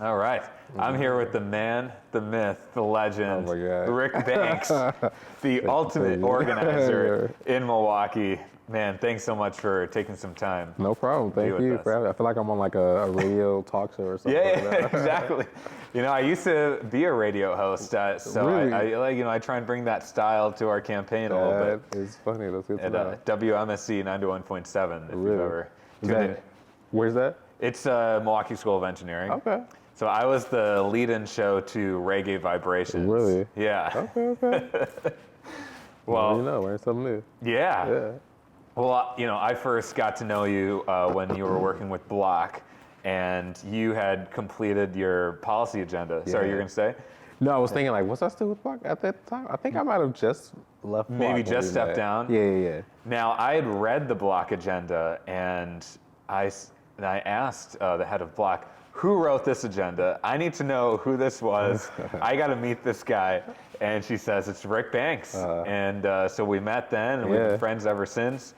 All right. I'm here with the man, the myth, the legend, Oh my God. Rick Banks, the ultimate organizer in Milwaukee. Man, thanks so much for taking some time. No problem. Thank you for having me. I feel like I'm on like a radio talk show or something. Yeah, exactly. I used to be a radio host, so Really? I try and bring that style to our campaign a little bit. It's funny. That's good to At know. WMSC 91.7, if you've Really? ever Is tuned in. that, where's that? It's Milwaukee School of Engineering. Okay. So I was the lead-in show to Reggae Vibrations. Really? Yeah. Okay. Well, learn something new. Yeah. Well, I first got to know you when you were working with Block, and you had completed your policy agenda. Yeah. Sorry, you're going to say? No, I was thinking like, was I still with Block at that time? I think I might have just left Block. Maybe just stepped down? Yeah. Now, I had read the Block agenda, and I asked the head of Block, who wrote this agenda? I need to know who this was. I got to meet this guy. And she says, it's Rick Banks. And so we met then, and we've been friends ever since.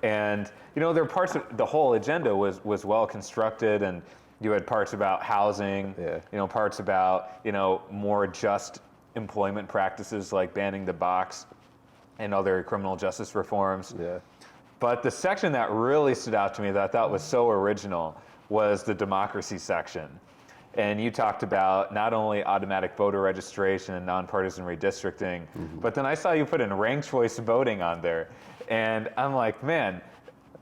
And, there are parts of the whole agenda was well constructed, and you had parts about housing, parts about, more just employment practices like banning the box and other criminal justice reforms. Yeah. But the section that really stood out to me that I thought was so original was the democracy section. And you talked about not only automatic voter registration and nonpartisan redistricting, but then I saw you put in ranked choice voting on there. And I'm like, man,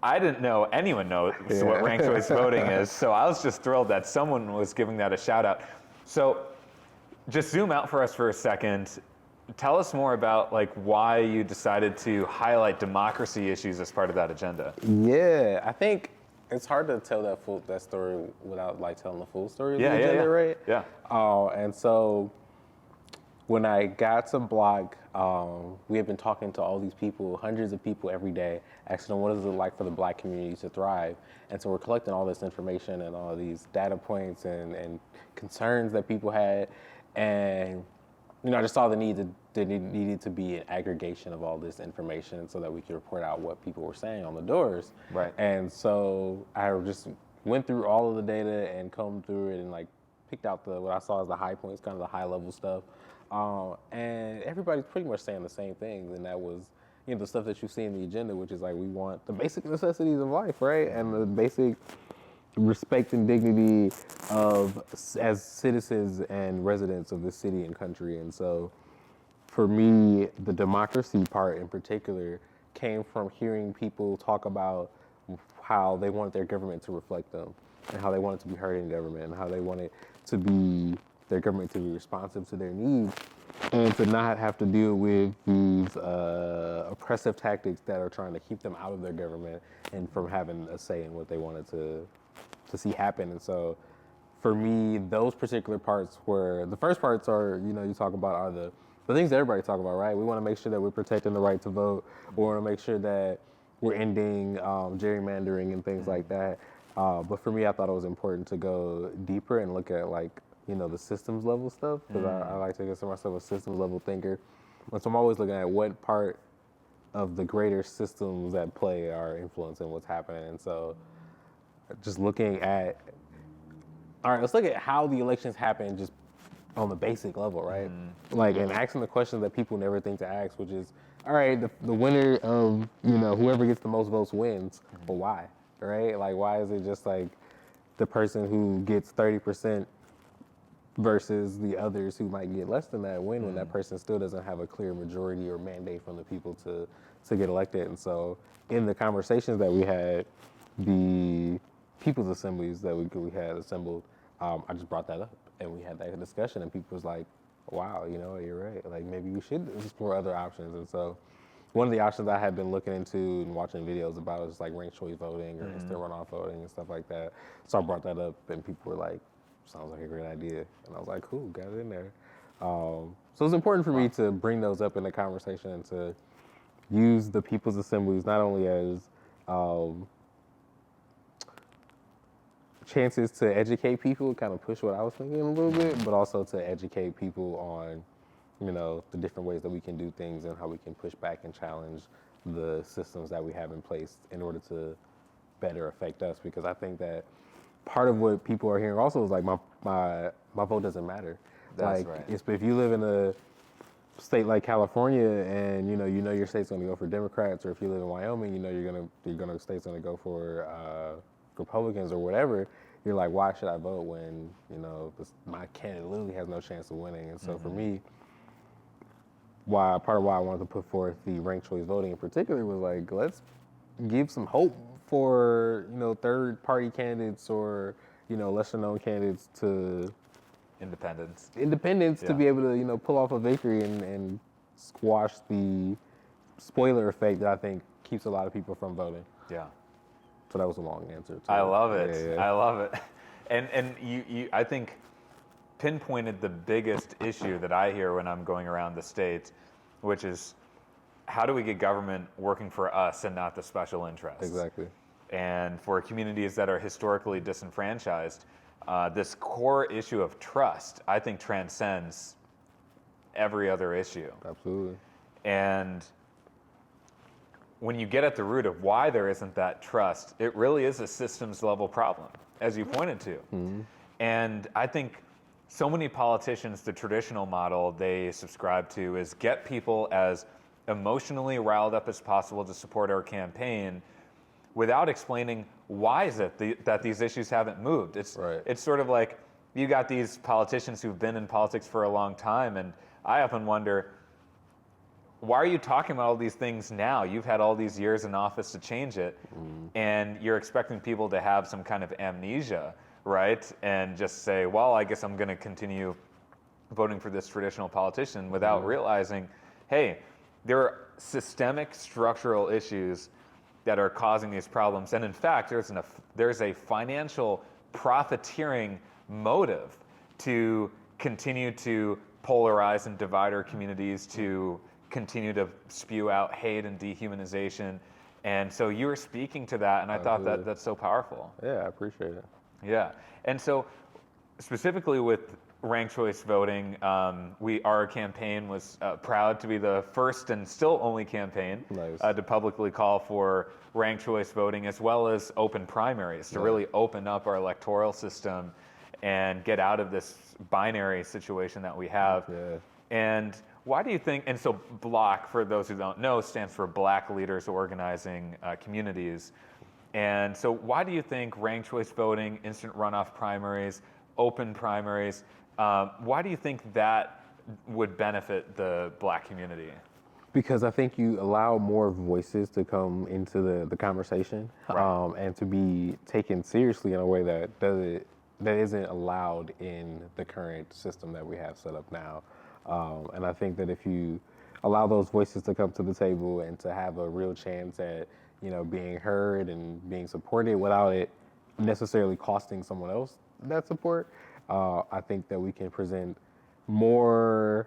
I didn't know anyone knows what ranked choice voting is. So I was just thrilled that someone was giving that a shout out. So just zoom out for us for a second. Tell us more about why you decided to highlight democracy issues as part of that agenda. Yeah, I think it's hard to tell that story without telling the full story of the agenda, right? Yeah. And so when I got to Block, we had been talking to all these people, hundreds of people every day, asking them what is it like for the Black community to thrive. And so we're collecting all this information and all these data points and concerns that people had. And I just saw the need there needed to be an aggregation of all this information so that we could report out what people were saying on the doors. Right. And so I just went through all of the data and combed through it and picked out what I saw as the high points, kind of the high level stuff. And everybody's pretty much saying the same things, and that was the stuff that you see in the agenda, which is we want the basic necessities of life, right? And the basic respect and dignity as citizens and residents of the city and country. And so for me, the democracy part in particular came from hearing people talk about how they wanted their government to reflect them and how they wanted to be heard in government and how they wanted their government to be responsive to their needs and to not have to deal with these oppressive tactics that are trying to keep them out of their government and from having a say in what they wanted to see happen. And so for me, those particular parts were, the first parts are, you talk about are the things that everybody talk about, right? We want to make sure that we're protecting the right to vote. We want to make sure that we're ending gerrymandering and things like that. But for me, I thought it was important to go deeper and look at the systems level stuff, because I like to consider myself a systems level thinker. And so I'm always looking at what part of the greater systems at play are influencing what's happening. And so just looking at, all right, let's look at how the elections happen just on the basic level, right? And asking the questions that people never think to ask, which is, all right, the winner of, whoever gets the most votes wins, but why, right? Why is it just the person who gets 30% versus the others who might get less than that win when that person still doesn't have a clear majority or mandate from the people to get elected? And so in the conversations that we had, the people's assemblies that we had assembled, I just brought that up and we had that discussion, and people was like, wow, you're right. Maybe we should explore other options. And so one of the options I had been looking into and watching videos about is ranked choice voting or instant runoff voting and stuff like that. So I brought that up and people were like, sounds like a great idea. And I was like, cool, got it in there. So it's important for me to bring those up in the conversation and to use the people's assemblies not only as chances to educate people, kind of push what I was thinking a little bit, but also to educate people on, the different ways that we can do things and how we can push back and challenge the systems that we have in place in order to better affect us. Because I think that part of what people are hearing also is like my vote doesn't matter. That's like right. if you live in a state like California and you know your state's going to go for Democrats, or if you live in Wyoming, you know your state's going to go for Republicans or whatever. You're like, why should I vote when you know my candidate literally has no chance of winning? And so for me, part of why I wanted to put forth the ranked choice voting in particular was like, let's give some hope for you know third party candidates or you know lesser known candidates to Independence. to be able to you know pull off a victory and squash the spoiler effect that I think keeps a lot of people from voting. Yeah. So that was a long answer. I love it. Yeah. I love it. And you I think pinpointed the biggest issue that I hear when I'm going around the states, which is how do we get government working for us and not the special interests? Exactly. And for communities that are historically disenfranchised, this core issue of trust, I think, transcends every other issue. Absolutely. And when you get at the root of why there isn't that trust, it really is a systems level problem, as you pointed to. And I think so many politicians, the traditional model they subscribe to is get people as emotionally riled up as possible to support our campaign without explaining why is it that these issues haven't moved. It's sort of like you got these politicians who've been in politics for a long time, and I often wonder, why are you talking about all these things now? You've had all these years in office to change it, and you're expecting people to have some kind of amnesia, right? And just say, well, I guess I'm going to continue voting for this traditional politician without realizing, hey, there are systemic structural issues that are causing these problems. And in fact, there's a financial profiteering motive to continue to polarize and divide our communities, to continue to spew out hate and dehumanization. And so you were speaking to that, and I thought that's so powerful. Yeah, I appreciate it. Yeah. And so specifically with ranked choice voting, our campaign was proud to be the first and still only campaign to publicly call for ranked choice voting, as well as open primaries, to really open up our electoral system and get out of this binary situation that we have. And why do you think, and so BLOC, for those who don't know, stands for Black Leaders Organizing Communities. And so why do you think ranked choice voting, instant runoff primaries, open primaries, why do you think that would benefit the Black community? Because I think you allow more voices to come into the conversation, and to be taken seriously in a way that isn't allowed in the current system that we have set up now. And I think that if you allow those voices to come to the table and to have a real chance at, you know, being heard and being supported without it necessarily costing someone else that support, I think that we can present more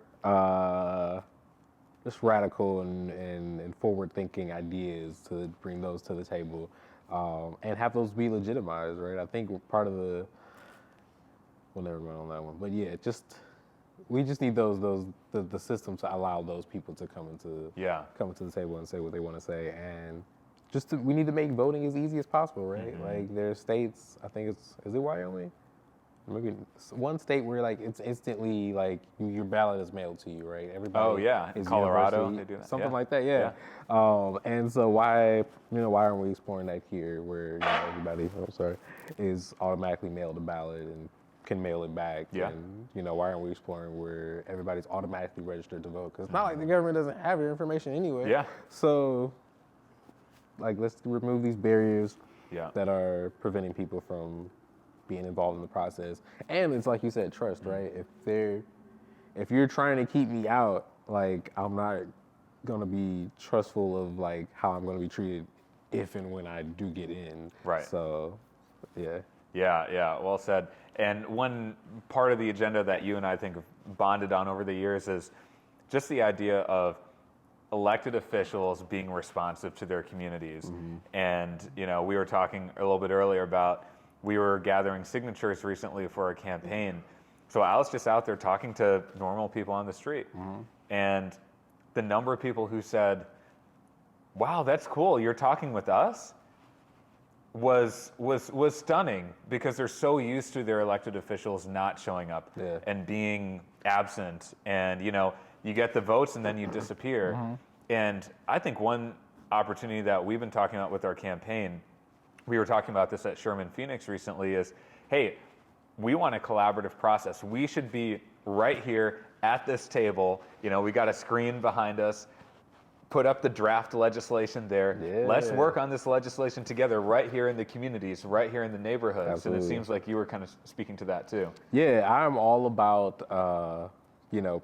just radical and forward-thinking ideas to bring those to the table, and have those be legitimized, right? I think part of well, never mind on that one, but yeah, we just need the system to allow those people to come into the table and say what they want to say, and we need to make voting as easy as possible, right? Like there's states, I think is it Wyoming? Maybe one state where like it's instantly like your ballot is mailed to you, right? Everybody. In Colorado they do that. Something like that, yeah. And so why aren't we exploring that here, where everybody, is automatically mailed a ballot and can mail it back? And why aren't we exploring where everybody's automatically registered to vote? Because it's not like the government doesn't have your information anyway. So, like, let's remove these barriers that are preventing people from being involved in the process. And it's like you said, trust, right? If you're trying to keep me out, like, I'm not gonna be trustful of like how I'm gonna be treated if and when I do get in. Right. So, yeah. Yeah, well said. And one part of the agenda that you and I think have bonded on over the years is just the idea of elected officials being responsive to their communities. And, we were talking a little bit earlier about, we were gathering signatures recently for a campaign. So I was just out there talking to normal people on the street. And the number of people who said, wow, that's cool, you're talking with us? was stunning because they're so used to their elected officials not showing up Yeah. and being absent, and you get the votes and then you disappear. And I think one opportunity that we've been talking about with our campaign, we were talking about this at Sherman Phoenix recently, is hey, we want a collaborative process. We should be right here at this table. We got a screen behind us. Put up the draft legislation there. Yeah. Let's work on this legislation together right here in the communities, right here in the neighborhoods. Absolutely. And it seems like you were kind of speaking to that too. Yeah, I'm all about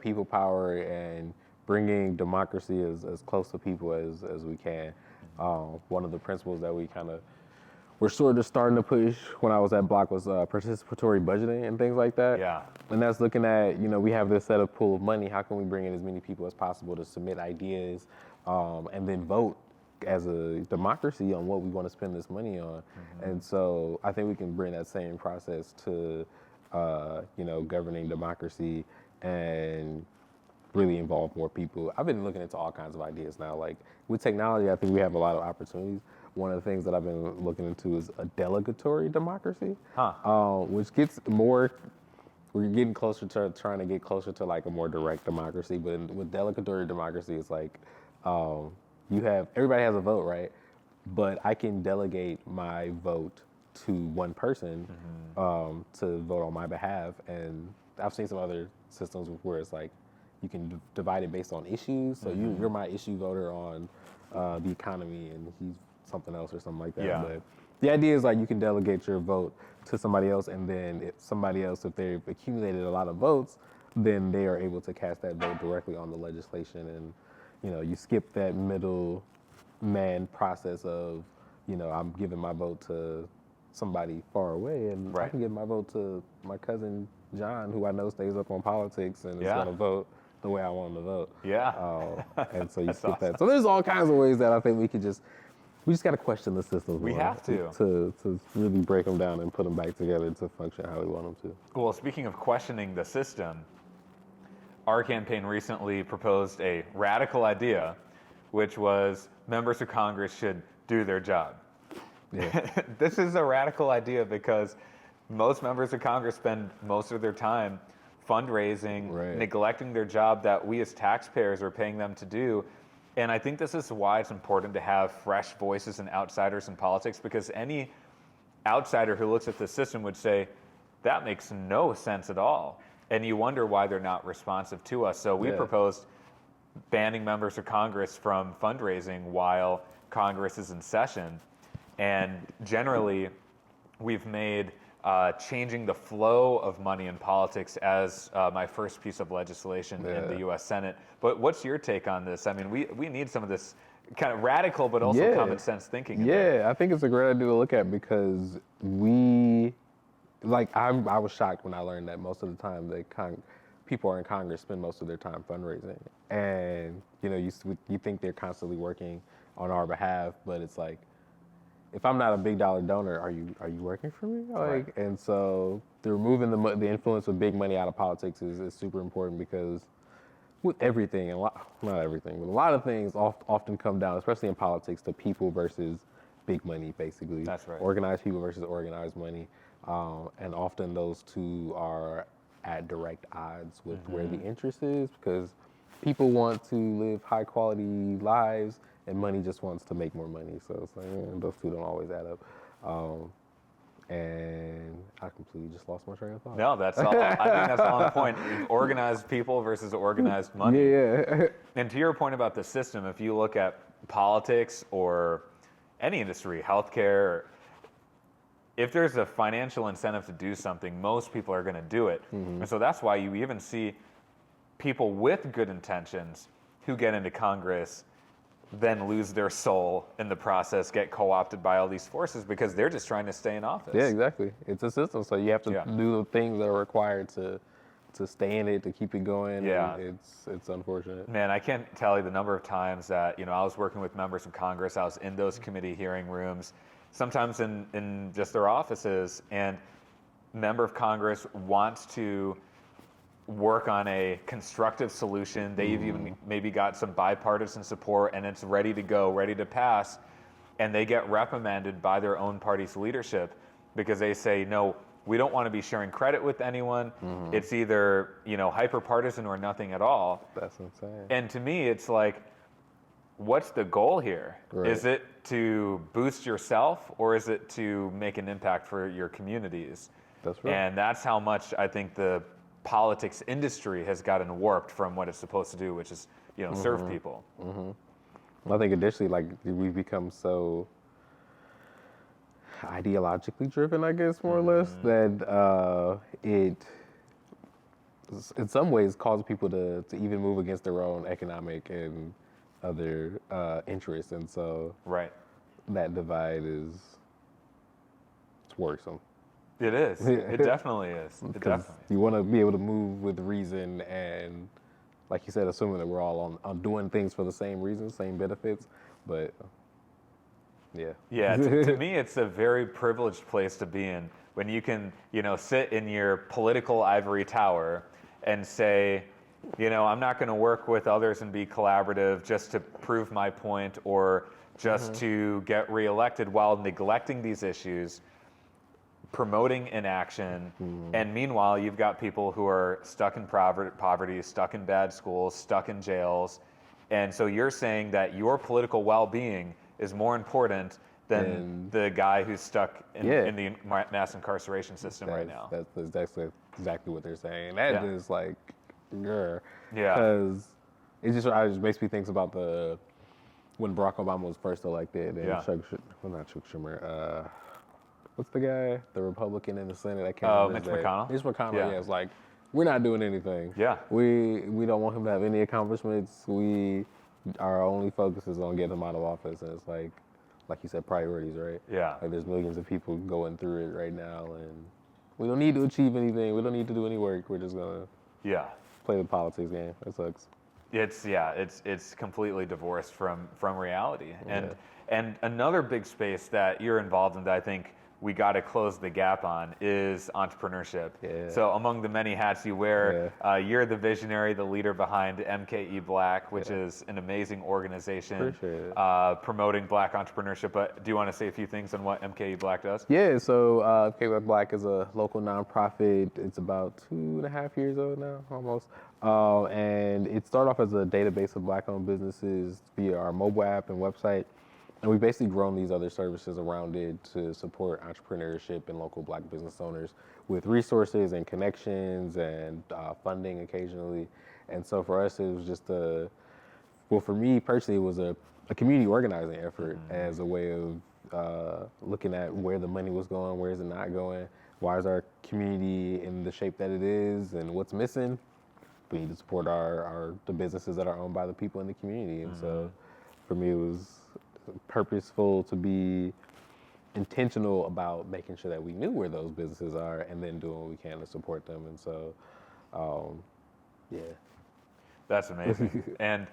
people power and bringing democracy as close to people as we can. One of the principles that we're sort of starting to push when I was at Block was participatory budgeting and things like that. Yeah. And that's looking at, we have this set of pool of money. How can we bring in as many people as possible to submit ideas and then vote as a democracy on what we want to spend this money on? And so I think we can bring that same process to, governing democracy and really involve more people. I've been looking into all kinds of ideas now. Like with technology, I think we have a lot of opportunities. One of the things that I've been looking into is a delegatory democracy, which gets more, we're getting closer to trying to get closer to like a more direct democracy. But with delegatory democracy, it's like everybody has a vote, right? But I can delegate my vote to one person to vote on my behalf. And I've seen some other systems where it's like you can divide it based on issues. So you're my issue voter on the economy, and he's something else or something like that. Yeah. But the idea is like you can delegate your vote to somebody else, and then if they've accumulated a lot of votes, then they are able to cast that vote directly on the legislation. And you skip that middle man process of I'm giving my vote to somebody far away, and I can give my vote to my cousin John, who I know stays up on politics and is going to vote the way I want him to vote. Yeah. And so you skip awesome. that. So there's all kinds of ways that I think we just got to question the systems. We more have to really break them down and put them back together to function how we want them to. Well, speaking of questioning the system, our campaign recently proposed a radical idea, which was members of Congress should do their job. Yeah. This is a radical idea because most members of Congress spend most of their time fundraising, neglecting their job that we as taxpayers are paying them to do. And I think this is why it's important to have fresh voices and outsiders in politics, because any outsider who looks at the system would say, that makes no sense at all. And you wonder why they're not responsive to us. So we proposed banning members of Congress from fundraising while Congress is in session. And generally, we've made changing the flow of money in politics as my first piece of legislation in the U.S. Senate. But what's your take on this? I mean, we need some of this kind of radical but also common sense thinking. I think it's a great idea to look at, because I was shocked when I learned that most of the time people in Congress spend most of their time fundraising. And, you think they're constantly working on our behalf, but it's like, if I'm not a big dollar donor, are you working for me? And so removing the influence of big money out of politics is super important, because with everything, not everything, but a lot of things often come down, especially in politics, to people versus big money, basically. That's right. Organized people versus organized money. And often those two are at direct odds with where the interest is, because people want to live high quality lives and money just wants to make more money. So it's like, those two don't always add up. And I completely just lost my train of thought. No, that's all. I think that's all on the point. Organized people versus organized money. Yeah. And to your point about the system, if you look at politics or any industry, healthcare, if there's a financial incentive to do something, most people are going to do it. And so that's why you even see people with good intentions who get into Congress then lose their soul in the process, get co-opted by all these forces because they're just trying to stay in office. Yeah, exactly. It's a system, so you have to do the things that are required to stay in it, to keep it going. Yeah. It's unfortunate. Man, I can't tell you the number of times that, I was working with members of Congress, I was in those committee hearing rooms, sometimes in just their offices, and member of Congress wants to work on a constructive solution. They've even maybe got some bipartisan support and it's ready to go, ready to pass. and they get reprimanded by their own party's leadership because they say, no, we don't want to be sharing credit with anyone. It's either, hyper partisan or nothing at all. That's insane. And to me, it's like, what's the goal here? Right. Is it to boost yourself, or is it to make an impact for your communities? That's right. And that's how much I think the politics industry has gotten warped from what it's supposed to do, which is, serve people. I think additionally, like, we've become so ideologically driven, I guess, more or less, that it in some ways causes people to even move against their own economic and other interests. And so Right. that divide it's worrisome. It is. It definitely is. It Because definitely. you want to be able to move with reason and, like you said, assuming that we're all on doing things for the same reasons, same benefits. But yeah. Yeah, to me, it's a very privileged place to be in when you can, sit in your political ivory tower and say, I'm not going to work with others and be collaborative just to prove my point or just to get reelected while neglecting these issues, promoting inaction. And meanwhile, you've got people who are stuck in poverty, stuck in bad schools, stuck in jails. And so you're saying that your political well-being is more important than the guy who's stuck in the mass incarceration system right now. That's exactly what they're saying. That is like, Yeah. because it just makes me think about when Barack Obama was first elected and not Chuck Schumer. What's the guy, the Republican in the Senate? I can't remember Mitch his name. McConnell? Mitch McConnell. Yeah. Yeah, it's like, we're not doing anything. Yeah. We don't want him to have any accomplishments. Our only focus is on getting him out of office, and it's like you said, priorities, right? Yeah. Like, there's millions of people going through it right now, and we don't need to achieve anything. We don't need to do any work. We're just gonna play the politics game. It sucks. It's completely divorced from reality. And another big space that you're involved in that I think we got to close the gap on is entrepreneurship. Yeah. So among the many hats you wear, you're the visionary, the leader behind MKE Black, which is an amazing organization promoting Black entrepreneurship. But do you want to say a few things on what MKE Black does? Yeah, so MKE Black is a local nonprofit. It's about 2.5 years old now, almost. And it started off as a database of Black-owned businesses via our mobile app and website. And we've basically grown these other services around it to support entrepreneurship and local Black business owners with resources and connections and funding occasionally. And so for us, it was just for me personally, it was a community organizing effort as a way of looking at where the money was going, where is it not going, why is our community in the shape that it is, and what's missing. We need to support the businesses that are owned by the people in the community. And so for me, it was purposeful to be intentional about making sure that we knew where those businesses are and then doing what we can to support them. And so, That's amazing. And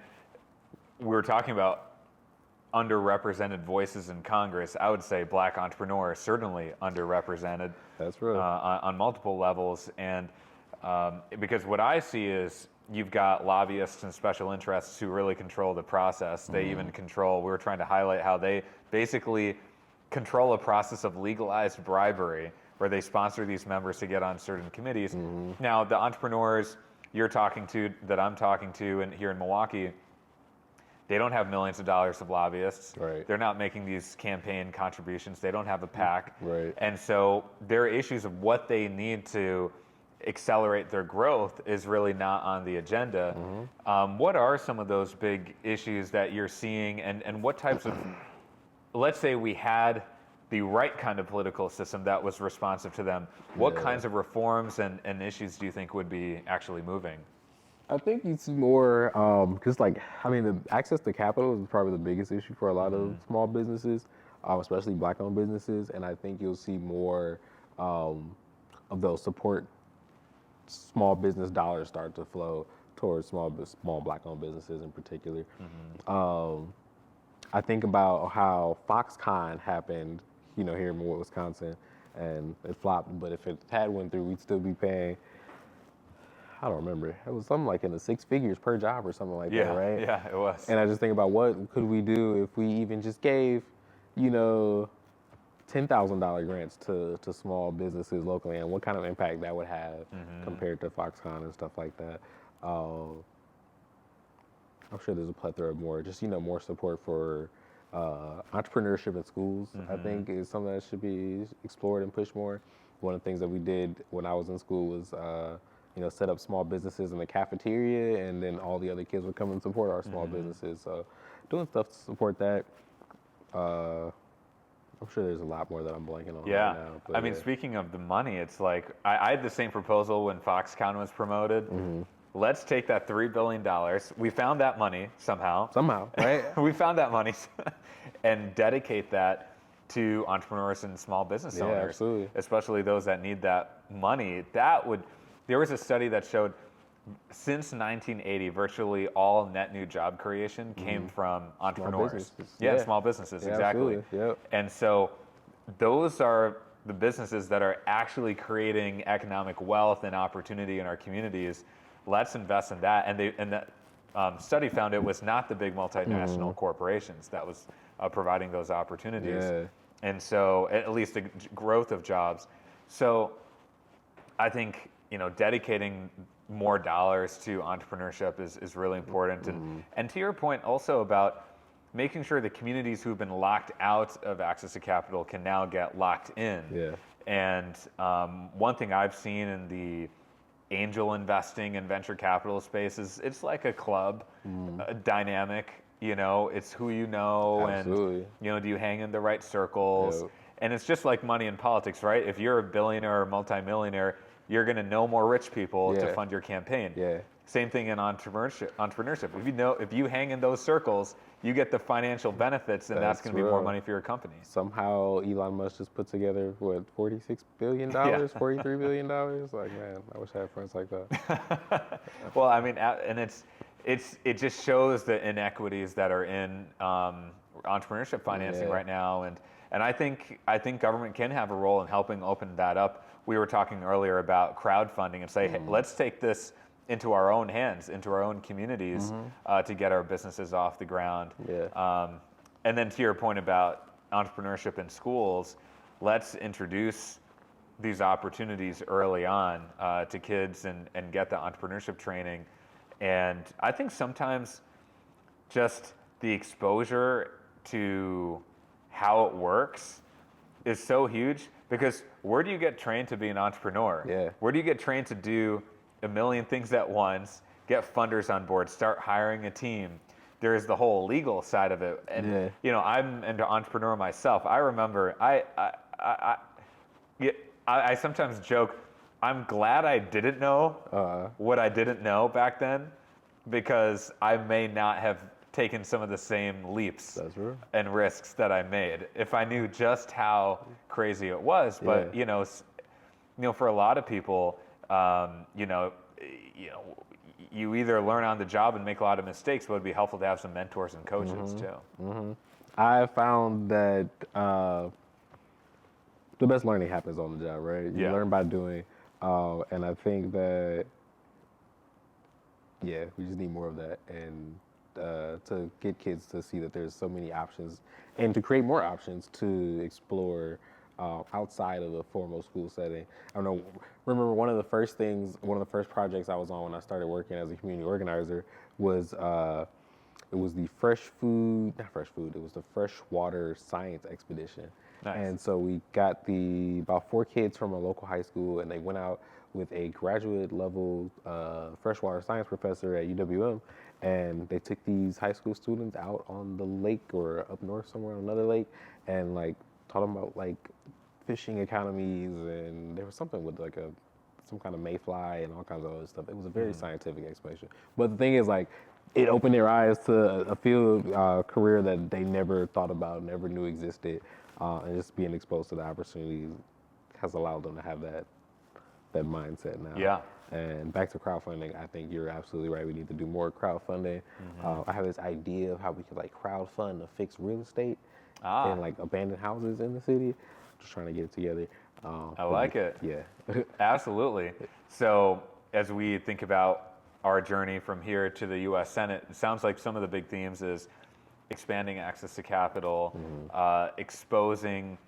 we were talking about underrepresented voices in Congress. I would say Black entrepreneurs certainly underrepresented. That's right. On multiple levels. And because what I see is you've got lobbyists and special interests who really control the process. They even control, we were trying to highlight how they basically control a process of legalized bribery where they sponsor these members to get on certain committees. Now, the entrepreneurs you're talking to, that I'm talking to here in Milwaukee, they don't have millions of dollars of lobbyists. Right. They're not making these campaign contributions. They don't have a PAC. Right. And so their issues of what they need to accelerate their growth is really not on the agenda. What are some of those big issues that you're seeing, and what types of, let's say we had the right kind of political system that was responsive to them, what kinds of reforms and issues do you think would be actually moving? I think you see more, the access to capital is probably the biggest issue for a lot of small businesses, especially Black-owned businesses. And I think you'll see more of those small business dollars start to flow towards small Black-owned businesses in particular. I think about how Foxconn happened, here in Wisconsin, and it flopped. But if it had went through, we'd still be paying, I don't remember. It was something like in the 6 figures per job or something like that, right? Yeah, it was. And I just think about what could we do if we even just gave you know, $10,000 grants to small businesses locally, and what kind of impact that would have compared to Foxconn and stuff like that. I'm sure there's a plethora of more, just, more support for entrepreneurship in schools, I think is something that should be explored and pushed more. One of the things that we did when I was in school was, set up small businesses in the cafeteria, and then all the other kids would come and support our small businesses. So doing stuff to support that. I'm sure there's a lot more that I'm blanking on right now. But I mean, speaking of the money, it's like, I had the same proposal when Foxconn was promoted. Let's take that $3 billion. We found that money somehow. Somehow, right? We found that money and dedicate that to entrepreneurs and small business owners. Yeah, absolutely. Especially those that need that money. There was a study that showed since 1980, virtually all net new job creation came from entrepreneurs. Small businesses, exactly. Yep. And so those are the businesses that are actually creating economic wealth and opportunity in our communities. Let's invest in that. And that study found it was not the big multinational corporations that was providing those opportunities. Yeah. And so at least the growth of jobs. So I think, dedicating more dollars to entrepreneurship is really important. And to your point also about making sure the communities who've been locked out of access to capital can now get locked in. Yeah. And one thing I've seen in the angel investing and venture capital space is it's like a club dynamic. It's who you know. Absolutely. And, do you hang in the right circles? Yep. And it's just like money in politics, right? If you're a billionaire or multimillionaire, you're going to know more rich people to fund your campaign. Yeah. Same thing in entrepreneurship. If you hang in those circles, you get the financial benefits, and that's going to be more money for your company. Somehow Elon Musk just put together $46 billion, $43 billion. Like, man, I wish I had friends like that. Well, I mean, and it just shows the inequities that are in entrepreneurship financing right now, and I think government can have a role in helping open that up. We were talking earlier about crowdfunding and say, hey, let's take this into our own hands, into our own communities, to get our businesses off the ground. Yeah. And then to your point about entrepreneurship in schools, let's introduce these opportunities early on to kids and get the entrepreneurship training. And I think sometimes just the exposure to how it works is so huge, because where do you get trained to be an entrepreneur? Yeah. Where do you get trained to do a million things at once, get funders on board, start hiring a team? There's the whole legal side of it. And, I'm an entrepreneur myself. I remember, I sometimes joke, I'm glad I didn't know what I didn't know back then, because I may not have taken some of the same leaps and risks that I made if I knew just how crazy it was. But for a lot of people, you either learn on the job and make a lot of mistakes, but it'd be helpful to have some mentors and coaches too. I found that the best learning happens on the job, right? You learn by doing, and I think that we just need more of that, and to get kids to see that there's so many options, and to create more options to explore outside of a formal school setting. I don't know. Remember, one of the first projects I was on when I started working as a community organizer was it was the freshwater science expedition. Nice. And so we got about 4 kids from a local high school, and they went out with a graduate level freshwater science professor at UWM, and they took these high school students out on the lake or up north somewhere on another lake, and taught them about fishing economies, and there was something with some kind of mayfly and all kinds of other stuff. It was a very scientific explanation. But the thing is, it opened their eyes to a field career that they never thought about, never knew existed, and just being exposed to the opportunities has allowed them to have that mindset now. Yeah. And back to crowdfunding, I think you're absolutely right. We need to do more crowdfunding. I have this idea of how we could crowdfund to fix real estate and abandoned houses in the city. Just trying to get it together. I like it. Yeah. Absolutely. So as we think about our journey from here to the U.S. Senate, it sounds like some of the big themes is expanding access to capital, exposing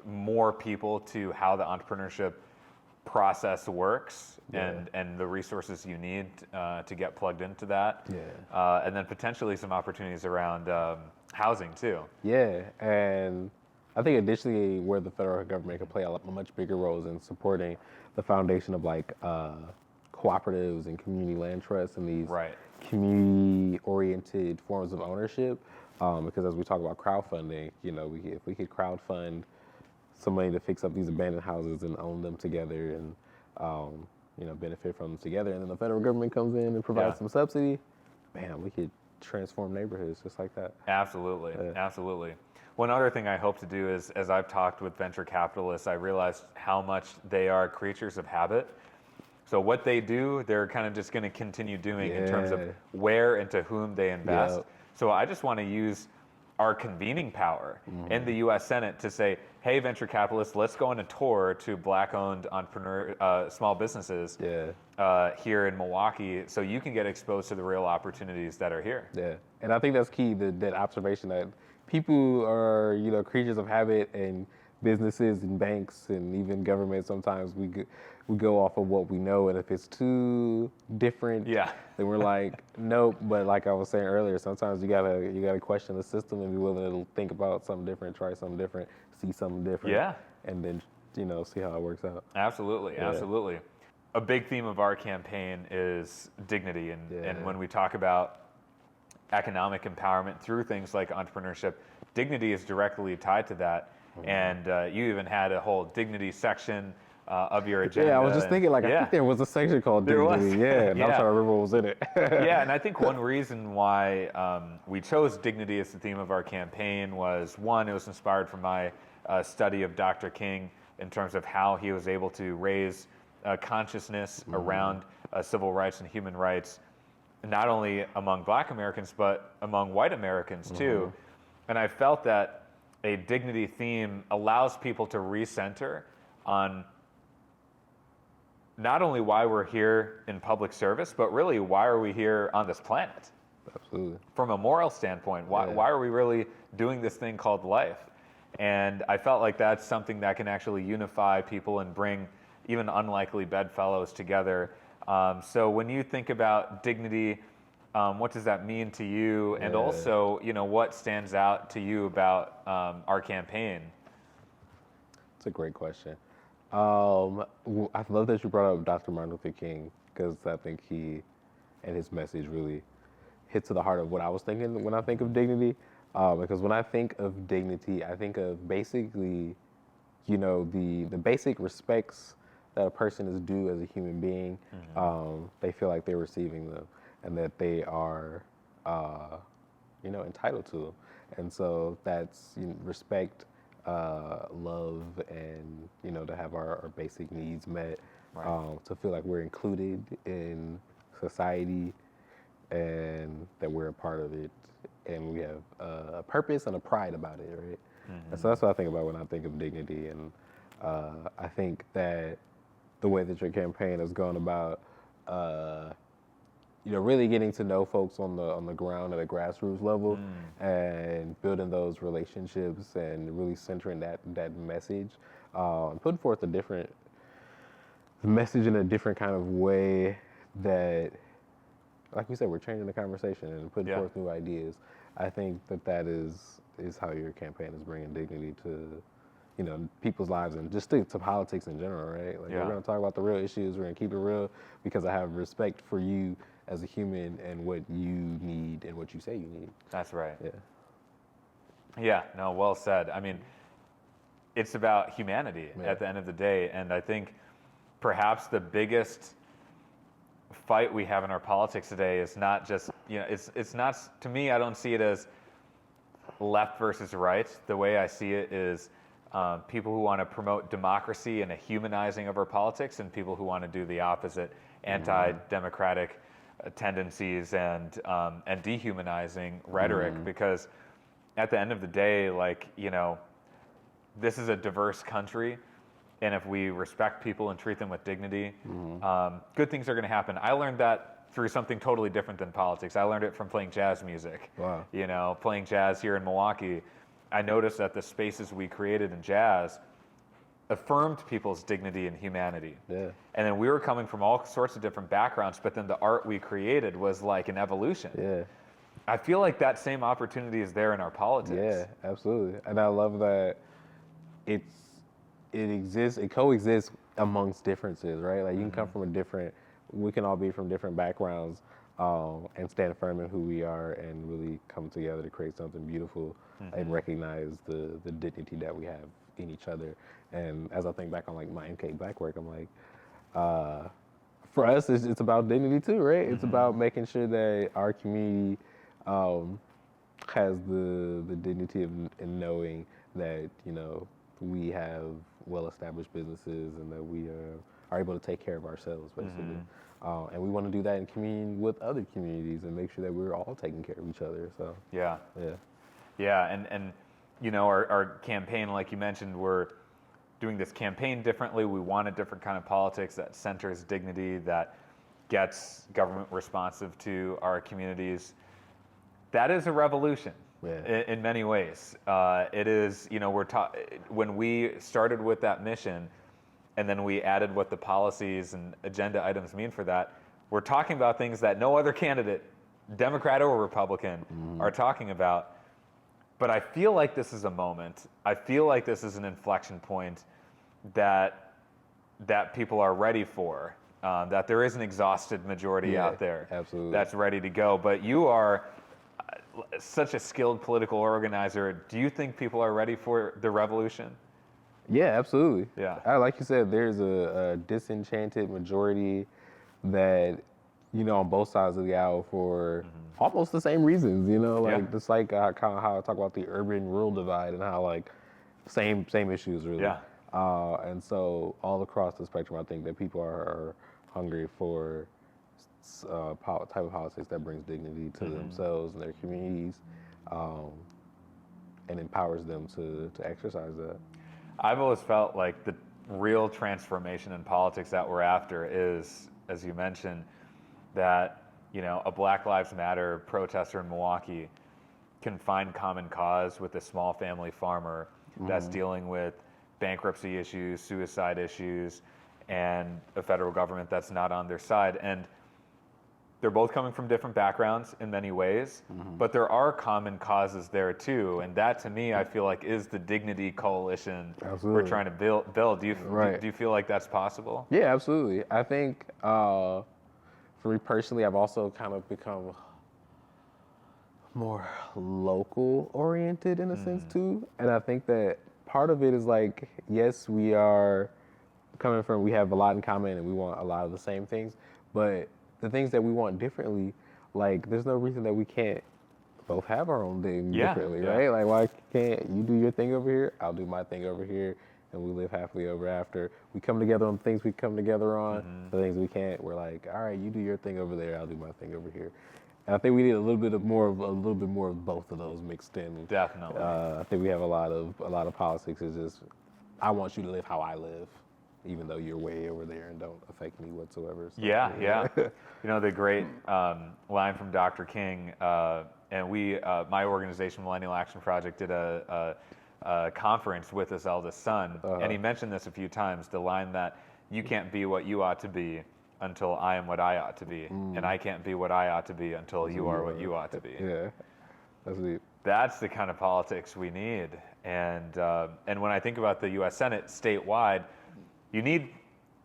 more people to how the entrepreneurship process works and the resources you need to get plugged into that. And then potentially some opportunities around housing too. Yeah, and I think additionally where the federal government could play a much bigger role is in supporting the foundation of like cooperatives and community land trusts and these community-oriented forms of ownership. Because as we talk about crowdfunding, you know, if we could crowdfund some money to fix up these abandoned houses and own them together and you know, benefit from them together, and then the federal government comes in and provides some subsidy, man, we could transform neighborhoods just like that. Absolutely, absolutely. One other thing I hope to do is, as I've talked with venture capitalists, I realized how much they are creatures of habit. So what they do, they're kind of just going to continue doing in terms of where and to whom they invest. So I just want to use our convening power in the U.S. Senate to say, hey, venture capitalists, let's go on a tour to Black-owned small businesses here in Milwaukee so you can get exposed to the real opportunities that are here. Yeah, and I think that's key, that observation that people are, you know, creatures of habit, and businesses and banks and even government, sometimes we go off of what we know, and if it's too different, then we're like, nope. But like I was saying earlier, sometimes you gotta question the system and be willing to think about something different, try something different, see something different, and then, you know, see how it works out. Absolutely, absolutely. A big theme of our campaign is dignity, and when we talk about economic empowerment through things like entrepreneurship, dignity is directly tied to that. And you even had a whole dignity section of your agenda. Yeah, I was just thinking, like, I think there was a section called dignity. And I'm trying to remember what was in it. And I think one reason why we chose dignity as the theme of our campaign was, one, it was inspired from my study of Dr. King in terms of how he was able to raise consciousness around civil rights and human rights, not only among Black Americans, but among white Americans too. And I felt that a dignity theme allows people to recenter on not only why we're here in public service, but really why are we here on this planet? Absolutely. From a moral standpoint, why are we really doing this thing called life? And I felt like that's something that can actually unify people and bring even unlikely bedfellows together. So when you think about dignity, what does that mean to you? And also, you know, what stands out to you about our campaign? It's a great question. I love that you brought up Dr. Martin Luther King, because I think he and his message really hit to the heart of what I was thinking when I think of dignity. Because when I think of dignity, I think of basically, you know, the basic respects that a person is due as a human being. They feel like they're receiving them, and that they are, you know, entitled to them. And so that's, you know, respect, love, and, you know, to have our basic needs met, to feel like we're included in society and that we're a part of it, and we have a purpose and a pride about it, right? And so that's what I think about when I think of dignity. And I think that the way that your campaign has gone about, you know, really getting to know folks on the ground at a grassroots level, and building those relationships and really centering that message, and putting forth a different message in a different kind of way that, like we said, we're changing the conversation and putting forth new ideas. I think that is how your campaign is bringing dignity to, you know, people's lives, and just to politics in general, right? Like, we're going to talk about the real issues. We're going to keep it real, because I have respect for you as a human and what you need and what you say you need. That's right. Yeah, no, well said. I mean, it's about humanity at the end of the day. And I think perhaps the biggest fight we have in our politics today is not just, you know, it's not, to me, I don't see it as left versus right. The way I see it is people who want to promote democracy and a humanizing of our politics, and people who want to do the opposite, anti-democratic tendencies and dehumanizing rhetoric. Because at the end of the day, like, you know, this is a diverse country, and if we respect people and treat them with dignity, good things are going to happen. I learned that through something totally different than politics. I learned it from playing jazz music. Wow. You know, playing jazz here in Milwaukee, I noticed that the spaces we created in jazz affirmed people's dignity and humanity. Yeah. And then we were coming from all sorts of different backgrounds, but then the art we created was like an evolution. Yeah. I feel like that same opportunity is there in our politics. Yeah, absolutely. And I love that it coexists amongst differences, right? Like you can come from we can all be from different backgrounds and stand firm in who we are and really come together to create something beautiful and recognize the dignity that we have in each other. And as I think back on like my MKE Black work, I'm like, for us, it's about dignity too, right? It's about making sure that our community has the dignity in knowing that, you know, we have well-established businesses and that we are able to take care of ourselves, basically. And we want to do that in communion with other communities and make sure that we're all taking care of each other. So Yeah. yeah. Yeah, and you know, our campaign, like you mentioned, we're doing this campaign differently. We want a different kind of politics that centers dignity, that gets government responsive to our communities. That is a revolution. Yeah. In many ways. It is, you know, when we started with that mission and then we added what the policies and agenda items mean for that, we're talking about things that no other candidate, Democrat or Republican, are talking about. But I feel like this is a moment. I feel like this is an inflection point that people are ready for, that there is an exhausted majority out there absolutely. that's ready to go. But you are such a skilled political organizer. Do you think people are ready for the revolution? Yeah, absolutely. Yeah. Like you said, there's a disenchanted majority that, you know, on both sides of the aisle for almost the same reasons, you know, like just like kind of how I talk about the urban-rural divide and how like same issues really. Yeah. And so all across the spectrum, I think that people are hungry for type of politics that brings dignity to themselves and their communities, and empowers them to exercise that. I've always felt like the real transformation in politics that we're after is, as you mentioned, that, you know, a Black Lives Matter protester in Milwaukee can find common cause with a small family farmer that's dealing with bankruptcy issues, suicide issues, and a federal government that's not on their side. And they're both coming from different backgrounds in many ways, but there are common causes there too. And that, to me, I feel like is the dignity coalition we're trying to build. Do you feel like that's possible? Yeah, absolutely. I think for me personally, I've also kind of become more local oriented in a sense too. And I think that part of it is like, yes, we have a lot in common and we want a lot of the same things, but the things that we want differently, like there's no reason that we can't both have our own thing differently, right? Like why can't you do your thing over here, I'll do my thing over here, and we live happily ever after. We come together on things we come together on, the things we can't, we're like, all right, you do your thing over there, I'll do my thing over here. And I think we need a little bit more of both of those mixed in. Definitely. I think we have a lot of politics is just, I want you to live how I live, even though you're way over there and don't affect me whatsoever. So, Yeah. You know, the great line from Dr. King, and my organization, Millennial Action Project, did a conference with his eldest son, and he mentioned this a few times, the line that you can't be what you ought to be until I am what I ought to be, and I can't be what I ought to be until you are what you ought to be. Yeah, that's deep. That's the kind of politics we need. And when I think about the U.S. Senate statewide, you need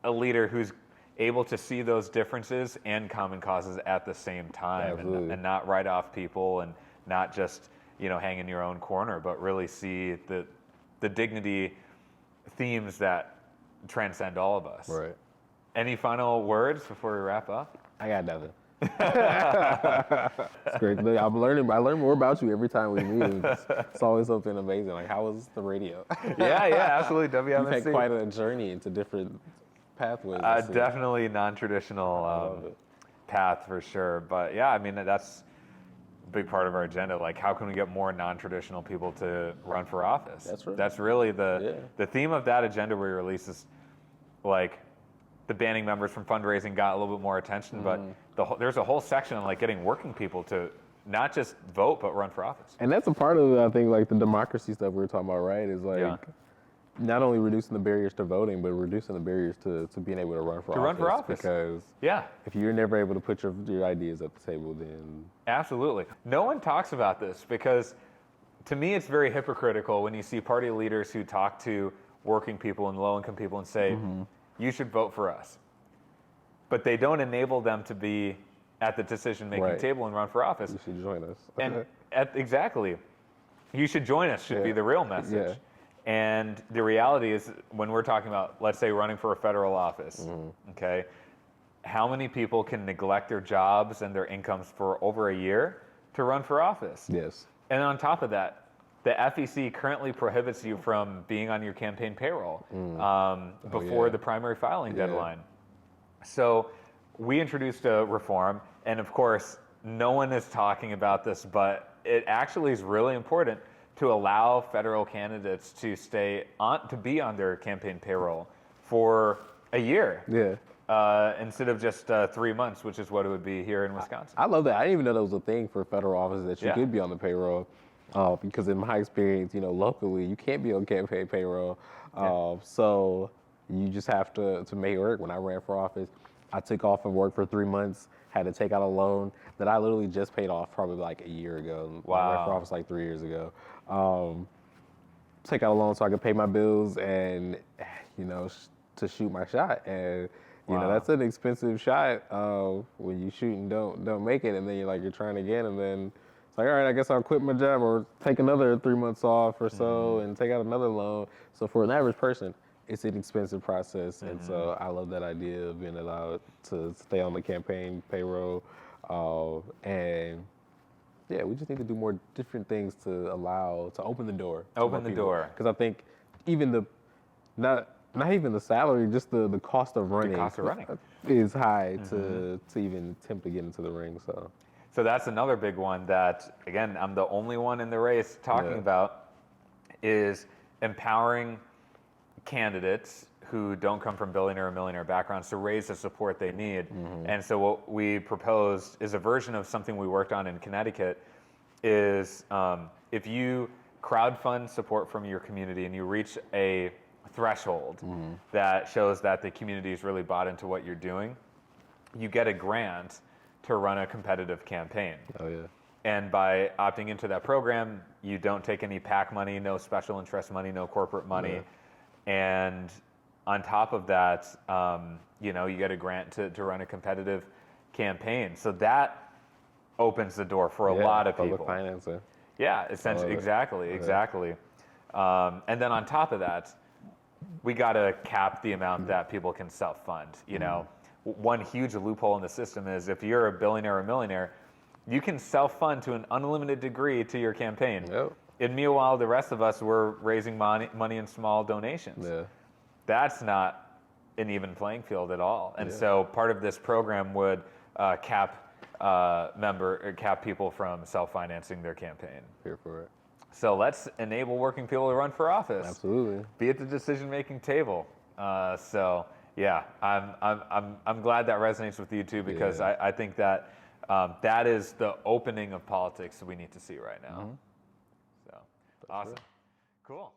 a leader who's able to see those differences and common causes at the same time, and not write off people and not just, you know, hang in your own corner, but really see the dignity themes that transcend all of us. Right. Any final words before we wrap up? I got nothing. It's great. I learn more about you every time we meet. It's always something amazing. Like, how was the radio? Yeah, absolutely. WMSC. You've had quite a journey into different pathways. Definitely non-traditional path for sure. But yeah, I mean, that's a big part of our agenda. Like, how can we get more non-traditional people to run for office? That's right. That's really the theme of that agenda we release is like, the banning members from fundraising got a little bit more attention, but there's a whole section on like getting working people to not just vote, but run for office. And that's a part of, I think, like the democracy stuff we were talking about, right? Is like not only reducing the barriers to voting, but reducing the barriers to being able to run for office. To run for office. Because if you're never able to put your ideas at the table, then... Absolutely. No one talks about this because to me it's very hypocritical when you see party leaders who talk to working people and low-income people and say, you should vote for us. But they don't enable them to be at the decision-making table and run for office. You should join us. And exactly. You should join us should be the real message. And the reality is when we're talking about, let's say, running for a federal office, okay, how many people can neglect their jobs and their incomes for over a year to run for office? Yes. And on top of that, the FEC currently prohibits you from being on your campaign payroll before the primary filing deadline. So we introduced a reform, and of course, no one is talking about this, but it actually is really important to allow federal candidates to be on their campaign payroll for a year. Instead of just 3 months, which is what it would be here in Wisconsin. I love that. I didn't even know that was a thing for federal office that you could be on the payroll. Because in my experience, locally, you can't be on campaign payroll. So you just have to make it work. When I ran for office, I took off of work for 3 months, had to take out a loan that I literally just paid off probably like a year ago. Wow. I ran for office like 3 years ago. Take out a loan so I could pay my bills and, to shoot my shot. And, that's an expensive shot when you shoot and don't make it. And then you're trying again. And then it's like, all right, I guess I'll quit my job or take another 3 months off or so and take out another loan. So for an average person, it's an expensive process. And so I love that idea of being allowed to stay on the campaign payroll. And yeah, we just need to do more different things to open the door. Open the door. Because I think even not even the salary, just the cost of running. The cost of running is high to even attempt to get into the ring. So that's another big one that, again, I'm the only one in the race talking about, is empowering candidates who don't come from billionaire or millionaire backgrounds to raise the support they need. And so what we proposed is a version of something we worked on in Connecticut is if you crowdfund support from your community and you reach a threshold that shows that the community is really bought into what you're doing, you get a grant to run a competitive campaign. And by opting into that program, you don't take any PAC money, no special interest money, no corporate money. And on top of that, you get a grant to run a competitive campaign. So that opens the door for a lot of people. Public financing. Yeah, essentially, exactly. And then on top of that, we got to cap the amount that people can self-fund. One huge loophole in the system is if you're a billionaire or millionaire, you can self-fund to an unlimited degree to your campaign. And meanwhile, the rest of us were raising money in small donations. That's not an even playing field at all. And so part of this program would cap people from self-financing their campaign. Here for it. So let's enable working people to run for office. Absolutely. Be at the decision-making table. So yeah, I'm glad that resonates with you too, because I think that that is the opening of politics we need to see right now. So awesome. Cool.